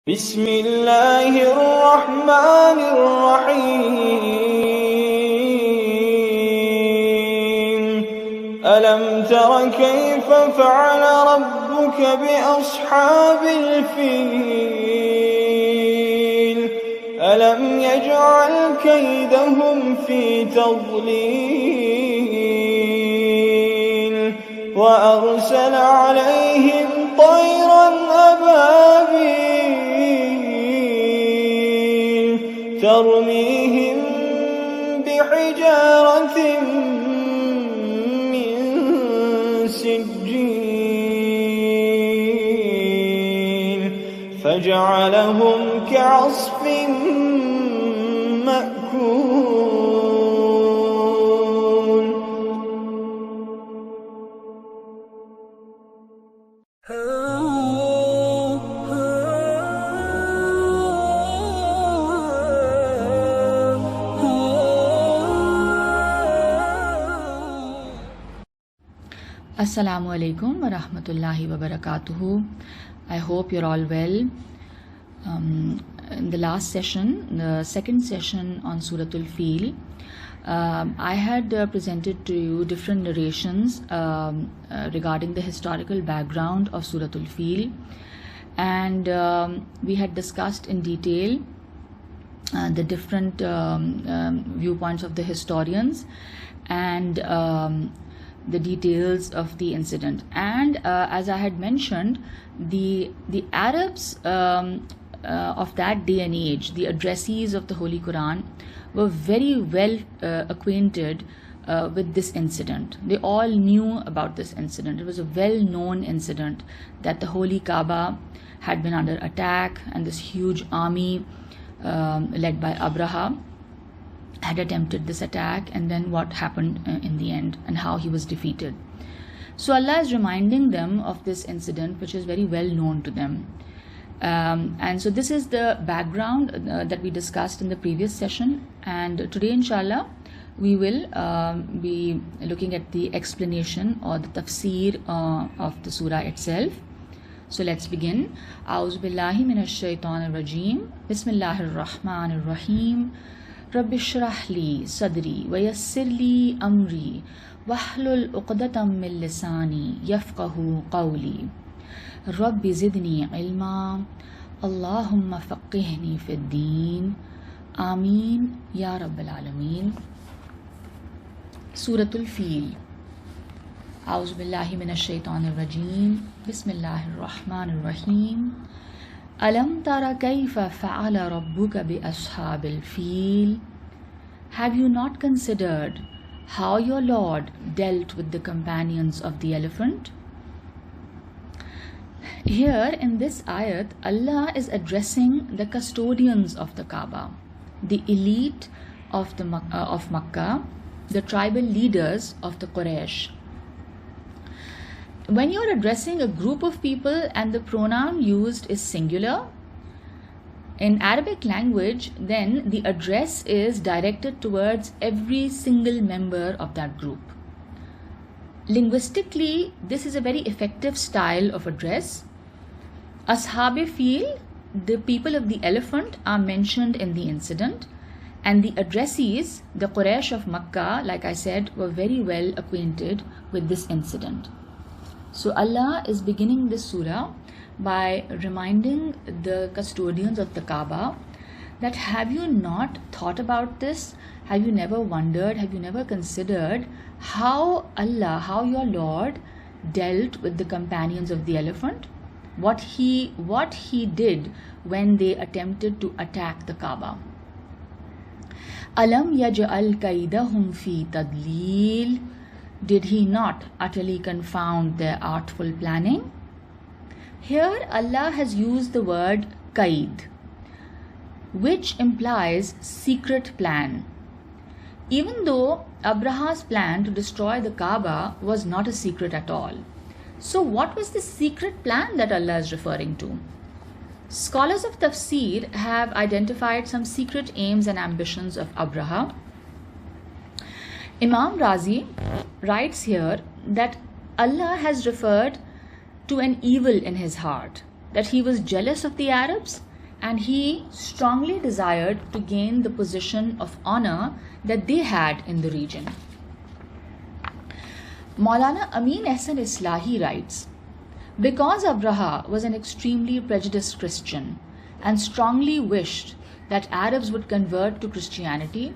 بسم الله الرحمن الرحيم ألم تر كيف فعل ربك بأصحاب الفيل ألم يجعل كيدهم في تضليل وأرسل عليهم طيرا أبابيل ترميهم بحجارة من سجيل فجعلهم كعصف مأكول. Assalamu alaikum wa rahmatullahi wa barakatuhu. I hope you're all well. In the last session, the second session on Suratul Fil, I had presented to you different narrations regarding the historical background of Suratul Fil, and we had discussed in detail the different viewpoints of the historians and the details of the incident. And as I had mentioned, the Arabs of that day and age, the addressees of the Holy Quran, were very well acquainted with this incident. They all knew about this incident. It was a well-known incident that the Holy Kaaba had been under attack, and this huge army led by Abraha had attempted this attack, and then what happened in the end and how he was defeated. So Allah is reminding them of this incident, which is very well known to them. And so this is the background that we discussed in the previous session, and today inshallah we will be looking at the explanation or the tafsir of the surah itself. So let's begin. A'udhu billahi minash shaitanir rajim. Bismillahir rahmanir rahim. Rabbi shrah li sadri wa yassir li amri wahlul uqdatam min lisani yafqahu qawli. Rabbi zidni ilma. Allahumma faqihni fid deen. Ameen ya Rabbil Alameen. Suratul Fil. A'udhu billahi minash shaitanir rajim. Bismillahir rahmanir rahim. Alam tara kayfa fa'ala rabbuka bi ashabil fil. Have you not considered how your Lord dealt with the companions of the elephant? Here in this ayat, Allah is addressing the custodians of the Kaaba, the elite of Makkah, the tribal leaders of the Quraysh. When you're addressing a group of people and the pronoun used is singular, in Arabic language, then the address is directed towards every single member of that group. Linguistically, this is a very effective style of address. Ashab-e Fil, the people of the elephant, are mentioned in the incident, and the addressees, the Quraysh of Makkah, like I said, were very well acquainted with this incident. So Allah is beginning this surah by reminding the custodians of the Kaaba that have you not thought about this? Have you never wondered, have you never considered how Allah, how your Lord dealt with the companions of the elephant? What he did when they attempted to attack the Kaaba. Alam yaj'al kaidahum fi tadlil. Did he not utterly confound their artful planning? Here Allah has used the word kaid, which implies secret plan. Even though Abraha's plan to destroy the Kaaba was not a secret at all. So what was the secret plan that Allah is referring to? Scholars of tafsir have identified some secret aims and ambitions of Abraha. Imam Razi writes here that Allah has referred to an evil in his heart, that he was jealous of the Arabs and he strongly desired to gain the position of honor that they had in the region. Maulana Amin Ahsan Islahi writes, because Abraha was an extremely prejudiced Christian and strongly wished that Arabs would convert to Christianity,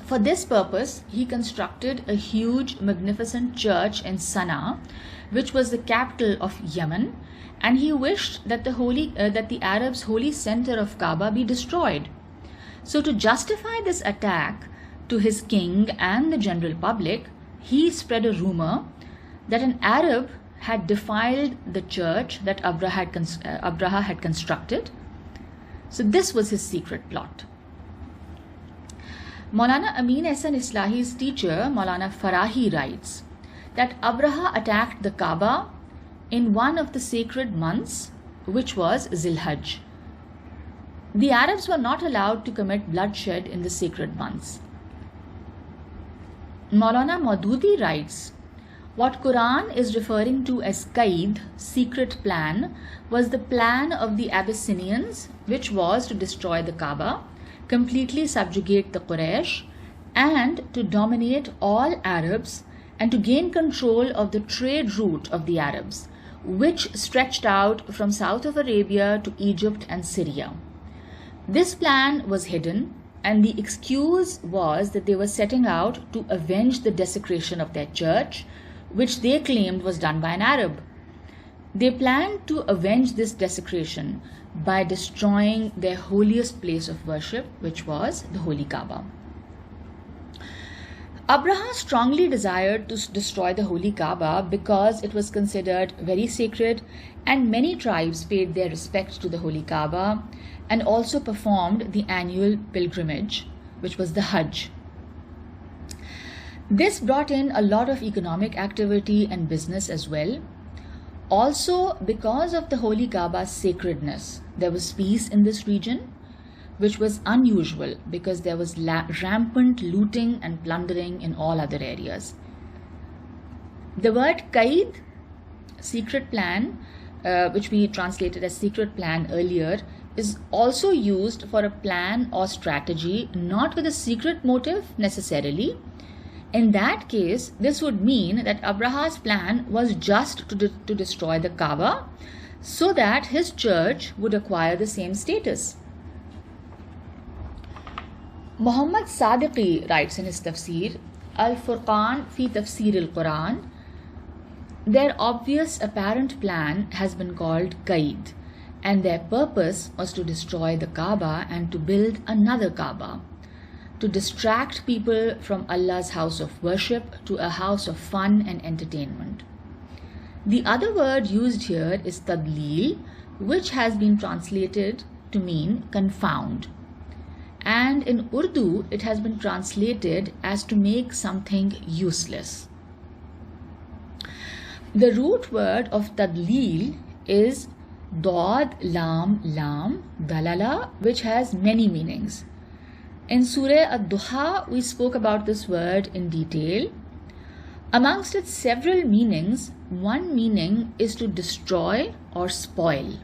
for this purpose he constructed a huge, magnificent church in Sana'a, which was the capital of Yemen, and he wished that the Arabs' holy center of Kaaba be destroyed. So to justify this attack to his king and the general public, he spread a rumor that an Arab had defiled the church that Abraha had constructed. So this was his secret plot. Maulana Amin Ahsan Islahi's teacher, Maulana Farahi, writes that Abraha attacked the Kaaba in one of the sacred months, which was Zilhajj. The Arabs were not allowed to commit bloodshed in the sacred months. Maulana Maududi writes, what Quran is referring to as Qaid, secret plan, was the plan of the Abyssinians, which was to destroy the Kaaba, completely subjugate the Quraysh, and to dominate all Arabs, and to gain control of the trade route of the Arabs, which stretched out from south of Arabia to Egypt and Syria. This plan was hidden, and the excuse was that they were setting out to avenge the desecration of their church, which they claimed was done by an Arab. They planned to avenge this desecration by destroying their holiest place of worship, which was the Holy Kaaba. Abraha strongly desired to destroy the Holy Kaaba because it was considered very sacred, and many tribes paid their respects to the Holy Kaaba and also performed the annual pilgrimage, which was the Hajj. This brought in a lot of economic activity and business as well. Also, because of the Holy Kaaba's sacredness, there was peace in this region, which was unusual because there was rampant looting and plundering in all other areas. The word Qaid, secret plan, which we translated as secret plan earlier, is also used for a plan or strategy, not with a secret motive necessarily. In that case, this would mean that Abraha's plan was just to destroy the Kaaba so that his church would acquire the same status. Muhammad Sadiqi writes in his tafsir, Al-Furqan fi Tafsir al-Quran, their obvious apparent plan has been called Qaid, and their purpose was to destroy the Kaaba and to build another Kaaba, to distract people from Allah's house of worship to a house of fun and entertainment. The other word used here is tadlil, which has been translated to mean confound. And in Urdu, it has been translated as to make something useless. The root word of tadlil is Dad Lam Lam Dalala, which has many meanings. In Surah Ad-Duha, we spoke about this word in detail. Amongst its several meanings, one meaning is to destroy or spoil.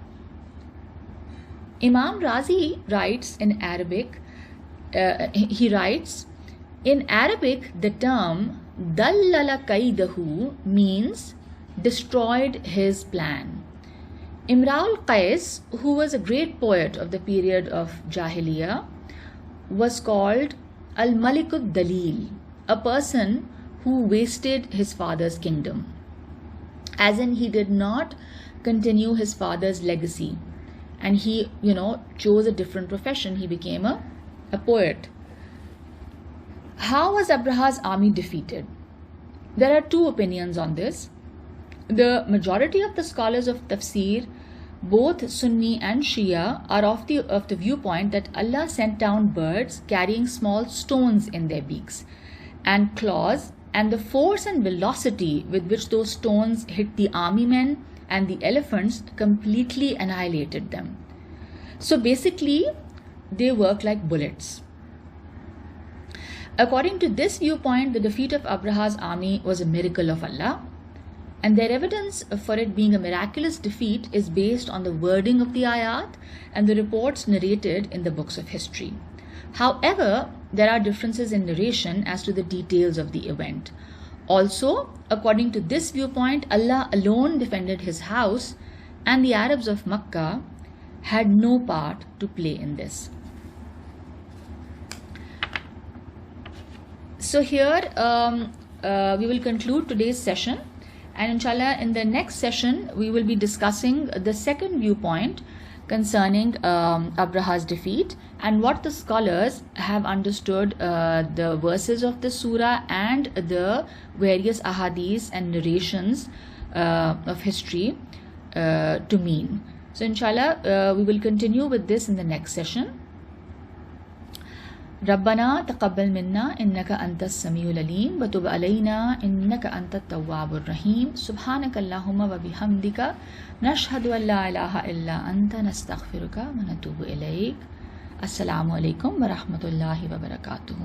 Imam Razi writes in Arabic, in Arabic, the term Dallala Kaidahu means destroyed his plan. Imraul Qais, who was a great poet of the period of Jahiliyyah, was called Al-Malikud Dalil, a person who wasted his father's kingdom. As in, he did not continue his father's legacy, and he, chose a different profession. He became a poet. How was Abraha's army defeated? There are two opinions on this. The majority of the scholars of tafsir, both Sunni and Shia, are of the viewpoint that Allah sent down birds carrying small stones in their beaks and claws, and the force and velocity with which those stones hit the army men and the elephants completely annihilated them. So basically, they work like bullets. According to this viewpoint, the defeat of Abraha's army was a miracle of Allah. And their evidence for it being a miraculous defeat is based on the wording of the ayat and the reports narrated in the books of history. However, there are differences in narration as to the details of the event. Also, according to this viewpoint, Allah alone defended his house, and the Arabs of Makkah had no part to play in this. So here we will conclude today's session, and inshallah in the next session we will be discussing the second viewpoint concerning Abraha's defeat and what the scholars have understood the verses of the surah and the various ahadith and narrations of history to mean. So inshallah we will continue with this in the next session. ربنا تقبل منا إنك أنت السميع العليم وتب علينا إنك أنت التواب الرحيم سبحانك اللهم وبحمدك نشهد أن لا إله إلا أنت نستغفرك ونتوب إليك. السلام عليكم ورحمة الله وبركاته.